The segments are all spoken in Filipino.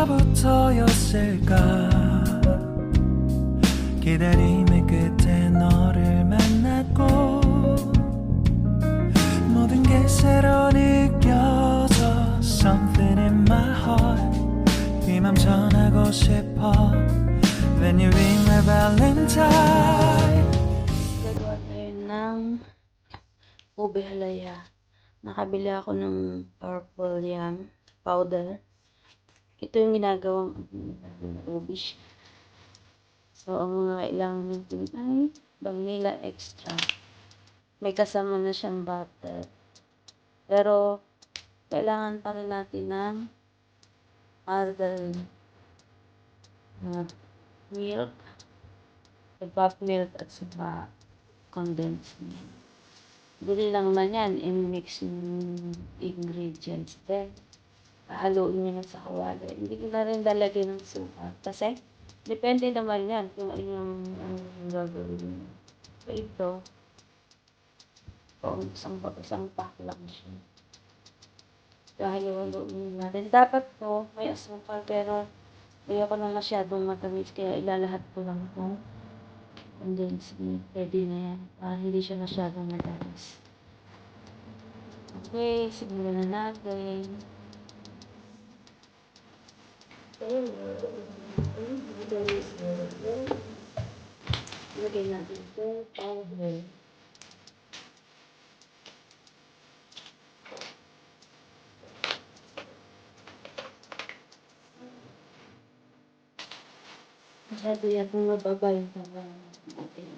어디서부터였을까 기다림의 끝에 너를 만났고 모든 게 새로 느껴져 Something in my heart 네 맘 전하고 싶어 When you ring my valentine. Gagawa tayo ng ube halaya. Nakabili ako ng purple yam powder. Ito yung ginagawang ube. So, ang mga kailangan natin ay vanilla extra. May kasama na siyang butter. Pero, kailangan pa rin natin ng margarine. Milk. Half milk at saka condensed milk. Bili lang naman yan, i-mix yung ingredients. Then, haluin nyo na sa kawali. Hindi ko na rin lalagyan ng suka. Kasi, depende naman yan kung ano yung gagawin nyo. So, ito, kung isang pack lang siya. Haluin nyo natin. Dapat to, may asukal, pero ayoko na masyadong matamis, kaya ilalahat ko lang ito. Condensed milk, pwede na yan. Para hindi siya masyadong matamis. Okay, simulan na natin. Lagay natin ito. Powder. Masyado yatong mababa yung tawag natin.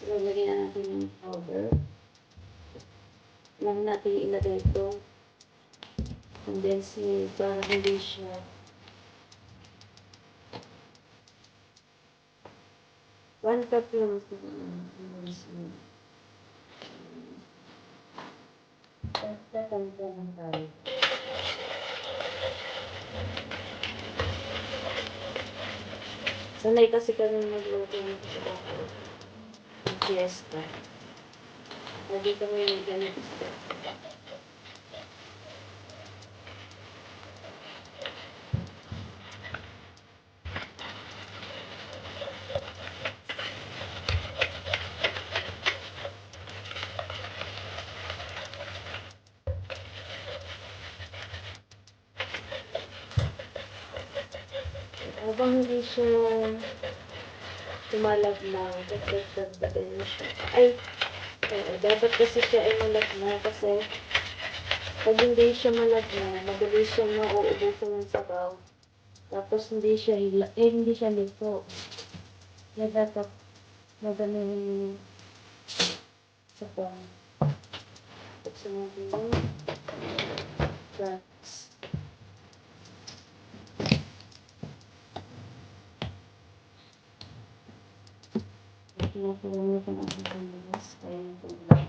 So, lagyan na natin yung powder. Lang natin ilagay ito. Condensed milk para hindi siya 1 cup yung condensed milk. Tanda lang tayo. Sanay kasi kami magluto ng fiesta. Lagi kami may ganito. Habang hindi siya tumalagmang, dagdagan mo siya. Ay, dapat kasi siya ay malagmang kasi pag hindi siya malagmang, mabilis siyang mauubusan ng sabaw. Tapos hindi siya hindi siya lito. Kaya dapat magaling sabaw. Buksan natin yung flax. Pinapulong ko ng aking bilis. Kaya yung tubig.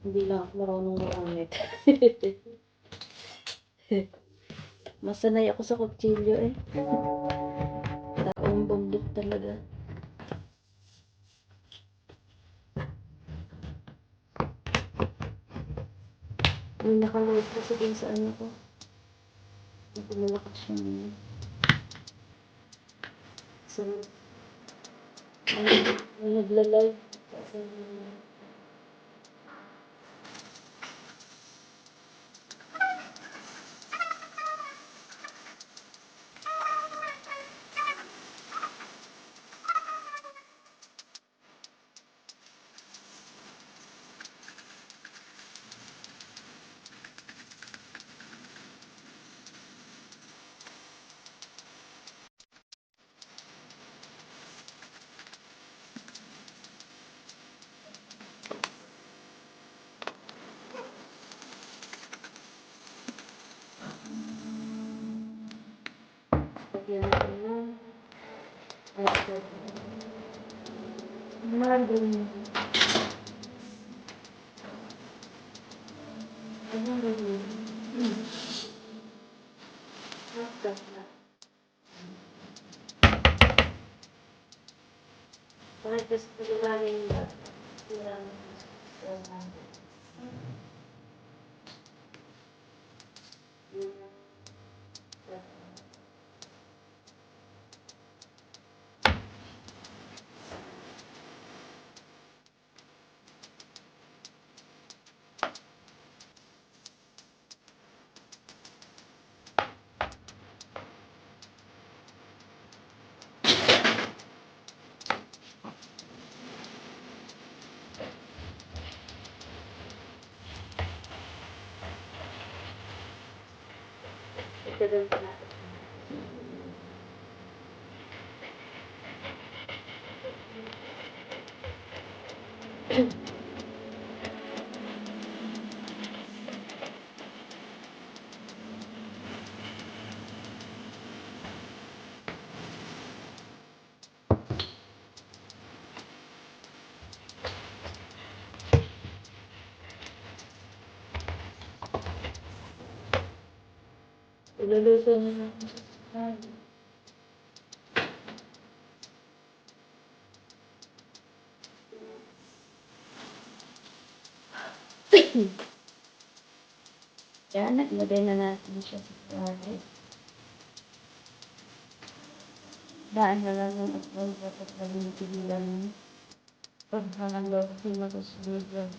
Hindi lang ako marunong maramit. Masanay ako sa kutsilyo eh. Taong bundok talaga. May nakaload kasi din sa ano ko. Malakas siya. So, may nagla-live. Lagyan natin ng margarine. Tapos pagkakain ba? Ilang ito doon pa natin. Iluluto na natin sa sahig. Yan, naglagay na natin siya sa sahig. Daan na lang ang dapat natin tigilan. Pagkakalog, pinag-usunod lang.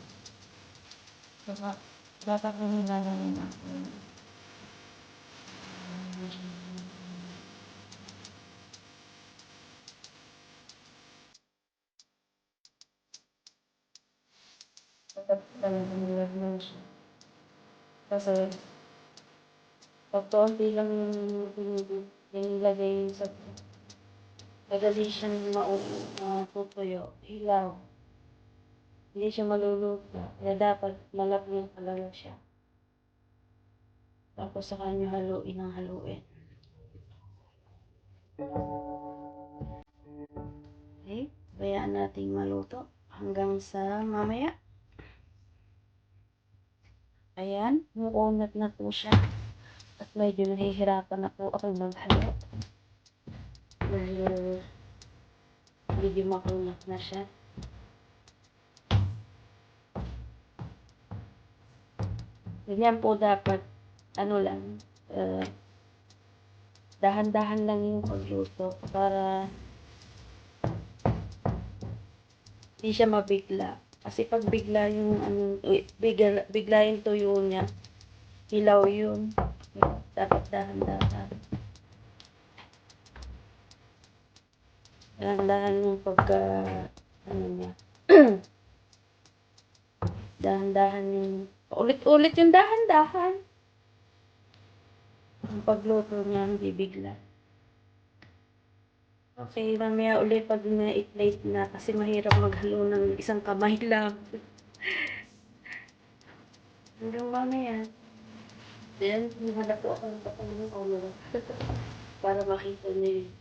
Saka, tatakanin na namin ako. Talagang siya. Kasi, pagkaunti lang yung nilagay sa madali siyang matutuyo, hilaw. Hindi siya maluluto. Kaya dapat malaki talaga siya. Tapos saka nyo haluin ang haluin. Okay, bayaan nating maluto hanggang sa mamaya. Ayan, mukunat na po siya. At medyo nahihirapan na po ako maghalo. Medyo makunat na siya. Ganyan po dapat, dahan-dahan lang yung pagluto para hindi siya mabigla. Kasi pag bigla yung bigla yung tuyo niya, hilaw yun. Dapat dahan-dahan. Dahan-dahan yung niya. Dahan-dahan yung, ulit-ulit yung dahan-dahan. Ang pagluto niya, hindi bigla. Okay, mamaya ulit pag na-plate na kasi mahirap maghalo ng isang kamay lang. Hanggang mamaya. Then, nahanap po ako ng patang ulo. Para makita niyo yun.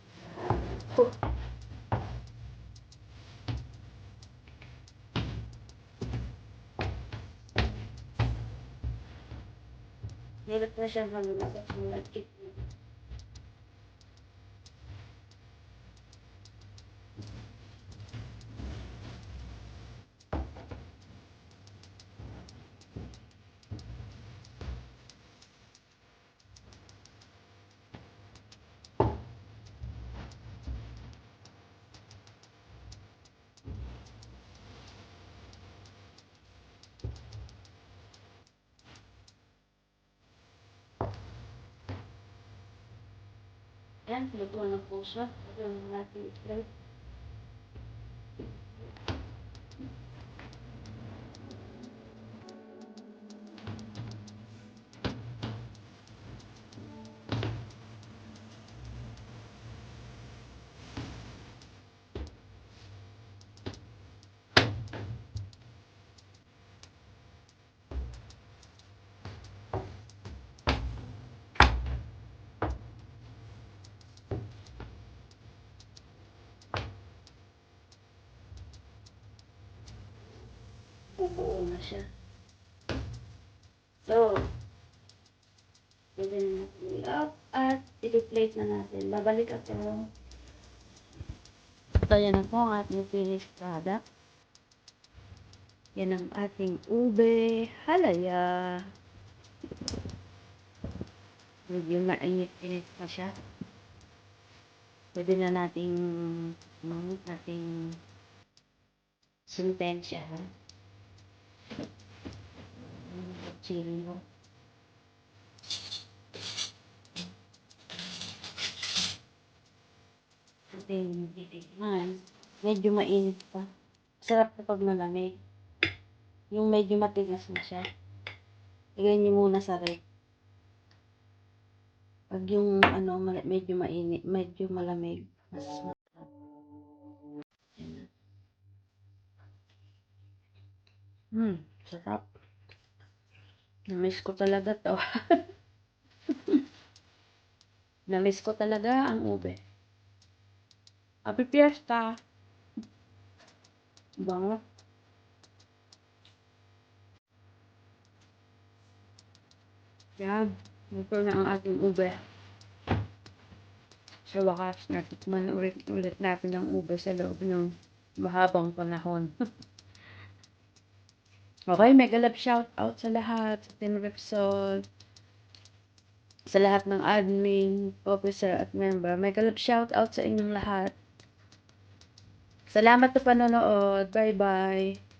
Nilot na siya hanggang sa nagkit. Yan, luto na po siya. Ito natin i-plate. Bubuo na siya. So, pwede na natin i-off at i-plate na natin. Babalik ako. So, yan na po ang ating finished product. Yan ang ating ube halaya. Medyo mainit-init pa siya. Pwede na nating sintensya. Chili mo. Ating titikman. Medyo mainit pa. Sarap na pag malamig. Yung medyo matigas na siya. Lagyan niyo muna sa ref. Pag yung medyo mainit, medyo malamig. Mas masarap. Sarap. Namiss ko talaga to. Namiss ko talaga ang ube. Happy Fiesta! Bango. Yan. Ito na ang ating ube. Sa wakas, natikman ulit natin ang ube sa loob ng mahabang panahon. Okay, mega love shout out sa lahat, sa Team Repsol, sa lahat ng admin, officer at member. Mega love shout out sa inyong lahat. Salamat sa panonood. Bye-bye.